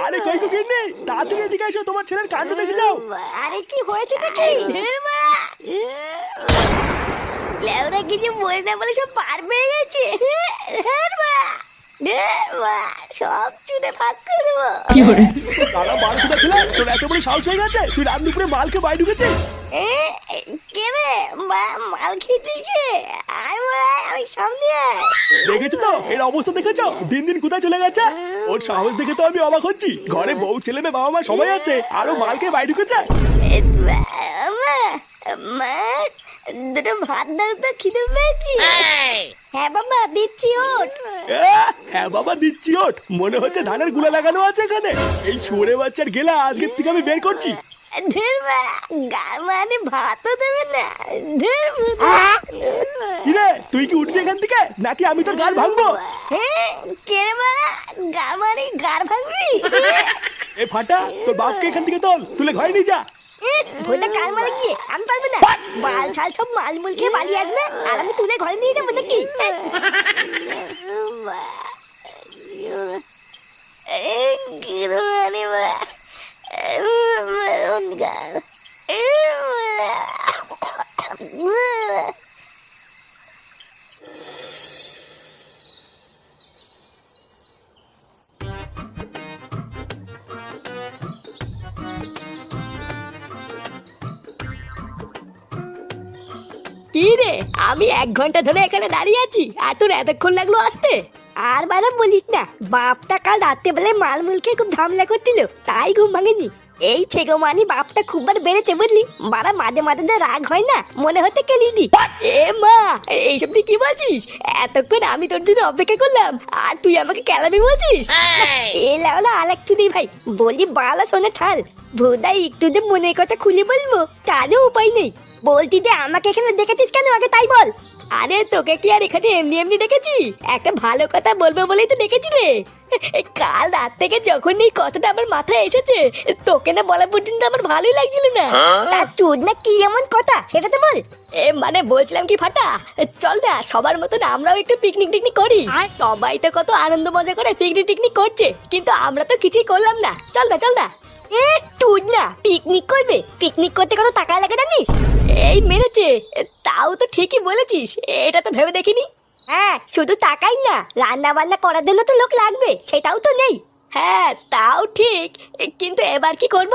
আরে কই কই গিন্নি, তাড়াতাড়ি এদিকে এসো, তোমার ছেলের কাণ্ড দেখে যাও। আরে কি হয়েছে নাকি? লেওরা কিছু বলে না বলে সব পার পেয়ে গেছে। সব চুদে ভাগ করে দেবো। তারা মাল কোথা ছিল, তোর এত বড় সাহস হয়ে গেছে তুই রাত দুপুরে মালকে বাইরে ঢুকেছিস? কে রে মাল খেয়েছিস কে? আমি সামনে দেখেছো তো এর অবস্থা, দেখেছো দিন দিন কোথায় চলে গেছে। ওর সাহস দেখে তো আমি অবাক হচ্ছি। ঘরে বউ ছেলে মেয়ে বাবা মা সবাই আছে, আরো মালকে বাইরে ঢুকেছে। মা দুটো ভাত দাও তো, খিদে পেয়েছি। হ্যাঁ বাবা দিচ্ছি, ওঠ। হ্যাঁ বাবা দিচ্ছি, ওঠ। মনে হচ্ছে ধানের গুলা লাগানো আছে এখানে। এই শুয়োরে বাচ্চার গেলা আজকের থেকে আমি বের করছি। গার মানে ভাতও দেবে না। কিরে তুই কি উঠবি এখান থেকে নাকি আমি তোর গাল ভাঙবো? কে রে গার মানে গার ভাঙবি? এ ফাটা, তোর বাপকে এখান থেকে তুলে ঘরে নিয়ে যা। ভোটা কাল মারে গিয়ে আমি পারবো না। মাল ছাল সব মাল মুল খেয়ে পালিয়ে আসবে আর আমি তুলে ঘরে নিয়ে যাবো নাকি? কি রে, আমি 1 ঘন্টা ধরে এখানে দাঁড়িয়ে আছি আর তোর এতক্ষণ লাগলো আসতে? আর বারে বলিস না, বাপটা কাল রাতে বেলা মাল মুল খেয়ে খুব ঝামেলা করছিল, তাই ঘুম ভাঙেনি। এই ছেগো মানি বাপটা খুব বার বেড়েছে বুঝলি। মারা মাঝে মাঝে যে রাগ হয় না, মনে হতে কেলি দি। এ মা, এইসব তুই কি বলছিস? এতক্ষণ আমি তোর জন্য অপেক্ষা করলাম আর তুই আমাকে কেলামি বলছিস? এ লাউলা আলেক তুই ভাই, বলি বালা শোনে ঠাল। ভোদাই একটু যে মনের কথা খুলে বলবো তারও উপায় নেই। বলতি যে আমাকে এখানে দেখেছিস কেন, আগে তাই বল। আরে তোকে কি আর এখানে এমনি এমনি ডেকেছি? একটা ভালো কথা বলবো বলেই তো ডেকেছি রে। কাল রাত থেকে যখন এই কথাটা আমার মাথায় এসেছে, তোকে না বলা পর্যন্ত আমার ভালোই লাগছিল না। তা তোর না কি এমন কথা সেটা তো বল। মানে বলছিলাম কি ফাটা, চল না সবার মতন আমরাও একটু পিকনিক টিকনিক করি। সবাই তো কত আনন্দ মজা করে পিকনিক টিকনিক করছে, কিন্তু আমরা তো কিছুই করলাম না। চল না চল না। তুই না পিকনিক করবে? পিকনিক করতে কত টাকা লাগে জানিস? এই মেরেছে, তাও তো ঠিকই বলেছিস, এটা তো ভেবে দেখিনি। হ্যাঁ, শুধু টাকাই না, রান্না বান্না করার জন্য তো লোক লাগবে, সেটাও তো নেই। হ্যাঁ তাও ঠিক, কিন্তু এবার কি করব?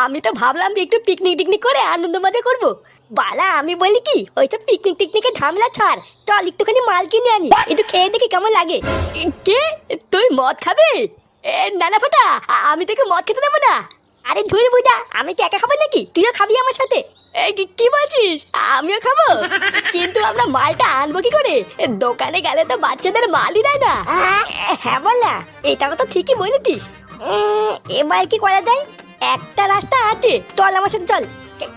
আমি তো ভাবলাম যে একটু পিকনিক টিকনিক করে আনন্দ মজা করব। বালা আমি বলি কি, ওইসব পিকনিক টিকনিকে ঝামেলা ছাড়, চল একটুখানি মাল কিনে আনি, একটু খেয়ে দেখি কেমন লাগে। কে, তুই মদ খাবে? না না ফাটা, আমি তোকে মদ খেতে দেবো না। আরে ধুর বুঝা, আমি কি একা খাবো নাকি? তুইও খাবি আমার সাথে? কি বলছিস? আমিও খাবো? কিন্তু আমরা মালটা আনবো কি করে? দোকানে গেলে তো বাচ্চাদের মালই দেয় না। হ্যাঁ বললা, এটা তো ঠিকই বলেছিস। এবার কি করা যায়? একটা রাস্তা আছে, চল আমার সাথে চল।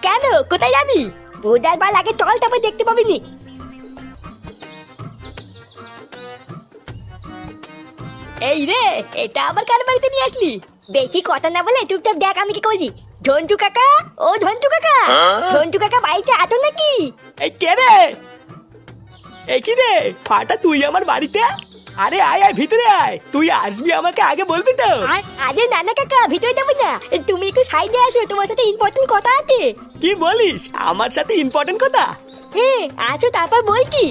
কেন, কোথায় যাবি? বুধার বাল আগে চল, তারপর দেখতে পাবি নি। এই রে, এটা আবার কার বাড়িতে নিয়ে আসলি? বেশি কথা না বলে চুপচাপ দেখ আমি কি করি। ঝন্টু কাকা, ও ঝন্টু কাকা, ঝন্টু কাকা বাড়িতে আছো নাকি? এই কে রে? এই কি রে ফাটা, তুই আমার বাড়িতে? আরে আয় আয় ভিতরে আয়, তুই আসবি আমাকে আগে বলবি তো। আরে নানা কাকা, ভিতরে যাবো না, তুমি একটু সাইডে আসো, তোমার সাথে ইম্পর্টেন্ট কথা আছে। কি বলিস, আমার সাথে ইম্পর্টেন্ট কথা? হ্যাঁ আসো, তারপর বলছি।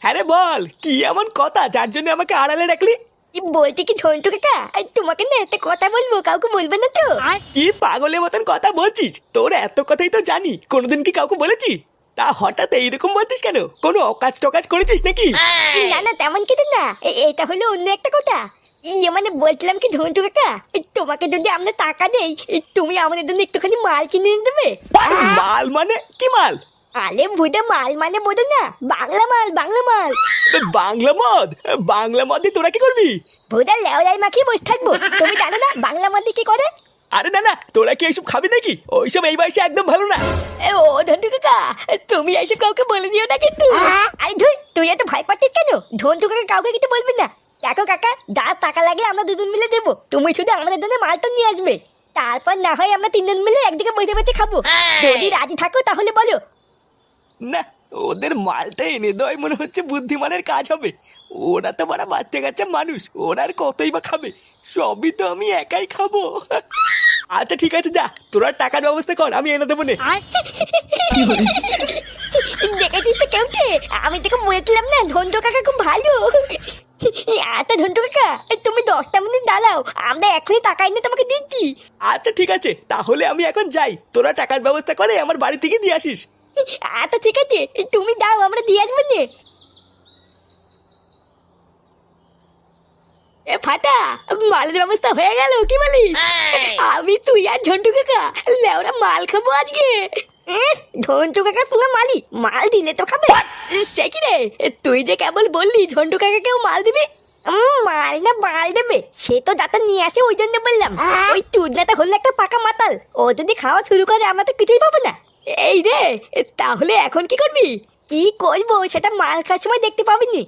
হ্যাঁ রে বল, কি এমন কথা যার জন্য আমাকে আড়ালে রাখলি? বলছি কি ঝন্টু কাকা, তোমাকে না একটা কথা বলবো, কাউকে বলবে না তো? কি পাগলের মতন কথা বলছিস? তোর এত কথাই তো জানি, কোনোদিন কি কাউকে বলেছি? তা হঠাৎ এইরকম বলছিস কেন? কোনো অকাজ টকাজ করেছিস নাকি? না না তেমন কিছু না, এটা হলো অন্য একটা কথা। মানে বলছিলাম কি ঝন্টু কাকা, তোমাকে যদি আমরা টাকা দেই, তুমি আমাদের জন্য একটুখানি মাল কিনে এনে দেবে। মাল মানে কি মাল? আরে ভুদা, মাল মানে বোঝো না, বাংলা মাল, বাংলা মাল। বাংলা মদ? বাংলা মদ দিয়ে তোরা কি করবি? ভুদা লেওলাই মাখিয়ে বসে থাকবো, তুমি জানো না বাংলা মদ দিয়ে কি করে? আরে না না, তোরা কি এইসব খাবি নাকি? ওইসব এই বয়সে একদম ভালো না। ও ঝন্টু কাকা, তুমি এইসব কাউকে বলে দিও না কিন্তু। আরে ধুই, তুই এত ভয় পাচ্ছিস কেন? ঝন্টু কাকা কাউকে কিছু বলবি না। দেখো কাকা, যা টাকা লাগে আমরা দুজন মিলে দেবো, তুমি শুধু আমাদের জন্য মালটা নিয়ে আসবে। তারপর না হয় আমরা 3 জন মিলে একদিকে বসে বসে খাবো। যদি রাজি থাকো তাহলে বলো। না, ওদের মালটা এনে দেওয়াই মনে হচ্ছে বুদ্ধিমানের কাজ হবে। ওরা তো বড় বাচ্চা কাচ্চা মানুষ, ওরা আর কতই বা খাবে, সবই তো আমি একাই খাবো। আচ্ছা ঠিক আছে, যা তোরা টাকার ব্যবস্থা কর, আমি এনে দেবো নে। দেখেছিস তো কেউটে, আমি তোকে বলেছিলাম না ধন্টু কাকা খুব ভালো। আচ্ছা ধন্টু কাকা, তুমি 10টা মিনিট দাঁড়াও, আমরা এখনই টাকা এনে তোমাকে দিচ্ছি। আচ্ছা ঠিক আছে, তাহলে আমি এখন যাই, তোরা টাকার ব্যবস্থা করে আমার বাড়ি থেকে দিয়ে আসিস। আচ্ছা ঠিক আছে, তুমি দাও, আমরা দিয়ে আসবো নে। এ ফাটা, মালের ব্যবস্থা হয়ে গেল, কি বলিস? আমি তুই আর ঝন্টু কাকা লেওরা মাল খাবো আজকে। ঝন্টু কাকা পুরো মালি, মাল দিলে তো খাবে। সে কি রে, তুই যে কেবল বললি ঝন্টু কাকা কেউ মাল দিবে? মাল না বাল দেবে সে তো যাতা নিয়ে আসে, ওই জন্য বললাম। ওই চুদনাটা হলো একটা পাকা মাতাল, ও যদি খাওয়া শুরু করে আমরা তো কিছুই পাবো না। এই রে, তাহলে এখন কি করবি? কি করবো সেটা মাল খাওয়ার সময় দেখতে পাবিনি।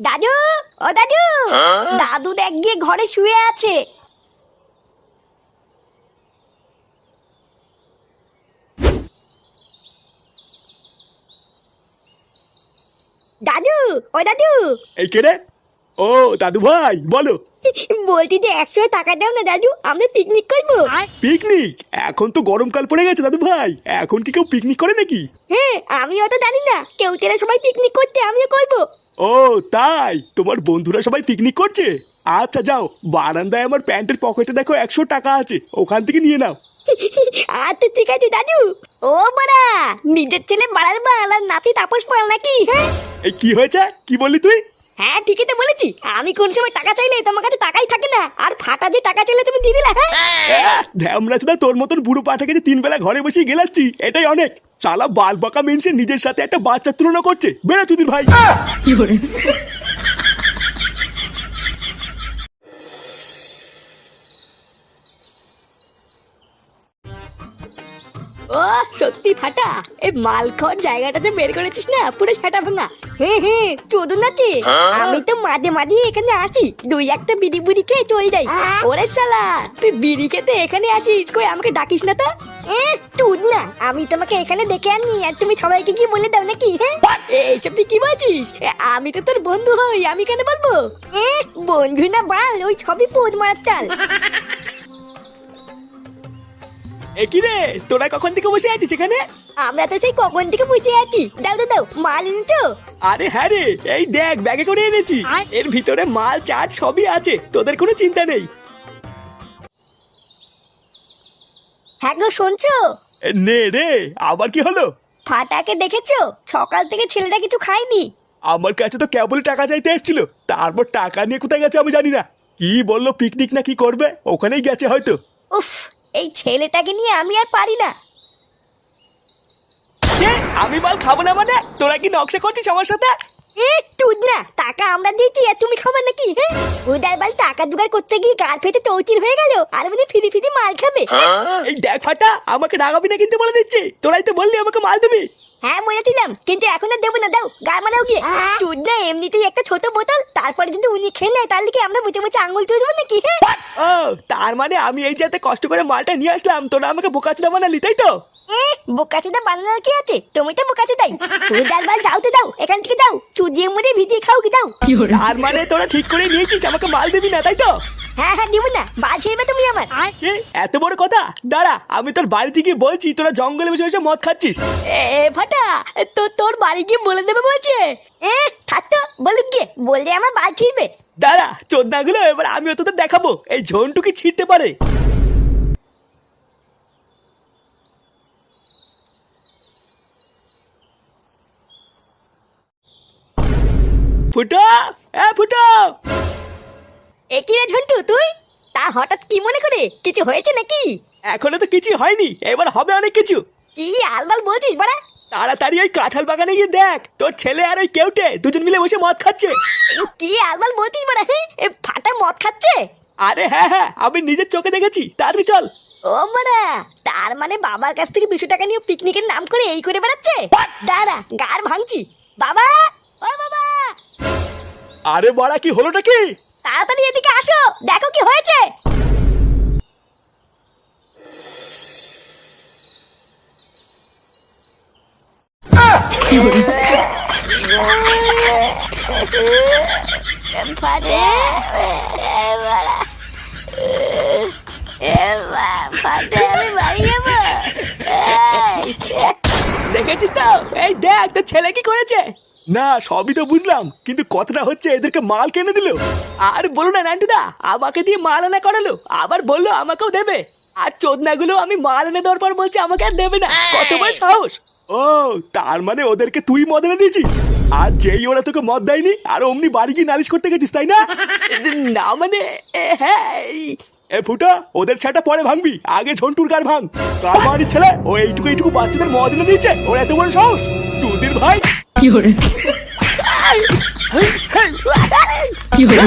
দাদু, ও দাদু, দাদু দেখ গিয়ে ঘরে শুয়ে আছে। দাদু, ও দাদু। এই কে রে? ও দাদু ভাই, বলো। বলছি যে 100 টাকা দাও না দাদু, আমরা পিকনিক করবো। পিকনিক? এখন তো গরমকাল পড়ে গেছে দাদু ভাই, এখন কি কেউ পিকনিক করে নাকি? হ্যাঁ, আমিও তো জানি না, কেউ তেরা সবাই পিকনিক করতে, আমিও করবো। ও তাই, তোমার বন্ধুরা সবাই পিকনিক করছে? আচ্ছা যাও, বারান্দায় আমার প্যান্টের পকেটে দেখো 100 টাকা আছে, ওখান থেকে নিয়ে নাও। আচ্ছা ঠিক আছে দাদু। ও বাড়া, নিজের ছেলে বাড়ার বাল আর নাতি তাপস পাল নাকি? হ্যাঁ এই কি হয়েছে, কি বললি তুই? হ্যাঁ ঠিকই তো বলেছি, আমি কোন সময় টাকা চাইলে তোমার কাছে টাকাই থাকে না, আর ফাটা যে টাকা চাইলে তুমি দিয়ে দিলা। হ্যাঁ ধ্যামরা চোদা, তোর মতন বুড়ো পাঠাকে যে 3 বেলা ঘরে বসে গেলাচ্ছি এটাই অনেক। শালা বাল বাঁকা মেনছে নিজের সাথে একটা বাচ্চার তুলনা করছে, বেড়া চুদির ভাই। ও সত্যি ফাটা, এই মাল খাওয়ার জায়গাটাতে বের করেছিস না, পুরো সেটা ভাঙা। হ্যাঁ হ্যাঁ, চোদন আছে। আমি তো মাঝে মাঝে এখানে আসি, 2-1টা বিড়ি বুড়ি খেয়ে চলে যাই। ওরে শালা, তুই বিড়ি খেতে এখানে আসিস, কই আমাকে ডাকিস না তো? তুই না, আমি তোমাকে এখানে দেখে আনি আর তুমি সবাইকে কি বলে দাও নাকি? হ্যাঁ এইসব তুই কি বলছিস? আমি তো তোর বন্ধু হই, আমি কেন বলবো? বন্ধু না বাল, ওই সবই পোদ মারার চাল। এ কি রে, তোরা কখন থেকে বসে আছিস এখানে? আমরা তো সেই কখন থেকে বুঝতে আছি। দাও দাও দাও, মাল এনেছো? আরে হ্যাঁ রে, এই দেখ ব্যাগে করে এনেছি, এর ভিতরে মাল চাট সবই আছে, তোদের কোনো চিন্তা নেই। হ্যাঁ গো, শুনছো? নে রে, আবার কি হলো? ফাটাকে দেখেছো? সকাল থেকে ছেলেটা কিছু খায়নি। আমার কাছে তো কেবল টাকা চাইতে এসেছিল, তারপর টাকা নিয়ে কোথায় গেছে আমি জানি না। কি বললো পিকনিক না কি করবে, ওখানেই গেছে হয়তো। উফ, এই ছেলেটাকে নিয়ে আমি আর পারি না। আমি মাল খাবো না মানে? তোরা কি নকশা করছিস আমার সাথে? তুই না, টাকা আমরা দিয়েছি আর তুমি খাবে নাকি? হ্যাঁ, উদার বাল টাকা জোগাড় করতে গিয়ে গাল ফেটে চৌচির হয়ে গেল, আর উনি ফিরি ফিরি মাল খাবে। এই দেখ ফাটা, আমাকে রাগাবি না কিন্তু বলে দিচ্ছি, তোরাই তো বললি আমাকে মাল দিবি। হ্যাঁ বলেছিলাম, কিন্তু এখন আর দেবো না, দাও গায়ে মারাও গিয়ে। তুই না এমনিতেই একটা ছোট বোতল, তারপরে যদি উনি খেয়ে নেয় তাহলে কি আমরা বুঝে বুঝে আঙুল চুষবো নাকি? হ্যাঁ ও তার মানে আমি এই যাতে কষ্ট করে মালটা নিয়ে আসলাম, তোরা আমাকে বোকাচোদা বানালি তাই তো? বোকাচোদা বানানোর কি আছে, তুমি তো বোকাচোদাই। তুই ডালবাল যাও তো যাও, এখান থেকে যাও, চুদিয়ে মুড়ে ভিজিয়ে খাও কি যাও। তার মানে তোরা ঠিক করে নিয়েছিস আমাকে মাল দিবি না তাই তো? হ্যাঁ হ্যাঁ, দিব না, বাল ছেড়বে তুমি আমার। কি এত বড় কথা? দাঁড়া, আমি তোর বাড়িতে গিয়ে বলছি তোরা জঙ্গলে বসে বসে মদ খাচ্ছিস। ফাটা, তো তোর বাড়ি গিয়ে বলে দেবে বলছে। থাকতো বলুক গিয়ে, বললে আমার বাল ছিড়বে। দাঁড়া চোদনাগুলো, এবার আমিও তোদের দেখাবো এই ঝন্টু কি ছিঁড়তে পারে। ফুটো, ফুটো। একই রে ঝন্টু, তুই তা হঠাৎ কি মনে করে? কিছু হয়েছে নাকি? এখনো তো কিছু হয়নি, এবার হবে অনেক কিছু। কি আলবাল বলছিস বাড়া? তাড়াতাড়ি ওই কাঁঠাল বাগানে গিয়ে দেখ, তোর ছেলে আর ওই কেউটে দুজন মিলে বসে মদ খাচ্ছে। কি আলবাল বলছিস বাড়া? হ্যাঁ, ফাটা মদ খাচ্ছে? আরে হ্যাঁ হ্যাঁ, আমি নিজের চোখে দেখেছি, তাড়াতাড়ি চল। ও বাড়া, তার মানে বাবার কাছ থেকে 200 টাকা নিয়ে পিকনিকের নাম করে এই করে বেড়াচ্ছে? দাঁড়া, গার ভাঙছি। বাবা, ও বাবা। আরে বড়া, কি হলোটা কি? তাড়াতাড়ি এদিকে আসো, দেখো কি হয়েছে। ফাটে ফাটে, আমি বাড়ি যাবো। দেখেছিস তো, এই দেখ তোর ছেলে কি করেছে। না সবই তো বুঝলাম, কিন্তু কথাটা হচ্ছে এদেরকে মাল কিনে দিল। আর বলো না নান্টুদা, আমাকে দিয়ে মাল আনা করালো, আবার বললো আমাকেও দেবে। আর চোদনাগুলো আমি মাল এনে দেওয়ার পর বলছে আমাকে আর দেবে না। কত বড় সাহস! ও তার মানে ওদেরকে তুই মদ এনে দিয়েছিস, আর যেই ওরা তোকে মদ দেয়নি আর অমনি বাড়ি গিয়ে নালিশ করতে গেছিস, তাই না? না মানে হ্যাঁ। এ ফুটা, ওদের ছাটা পরে ভাঙবি, আগে ঝন্টুর কার ভাঙ। কার বাড়ির ছেলে ও এইটুকু এইটুকু বাচ্চাদের মদ এনে দিয়েছে, ওর এত বড় সাহস! চুদির ভাই কি হরে কি হরে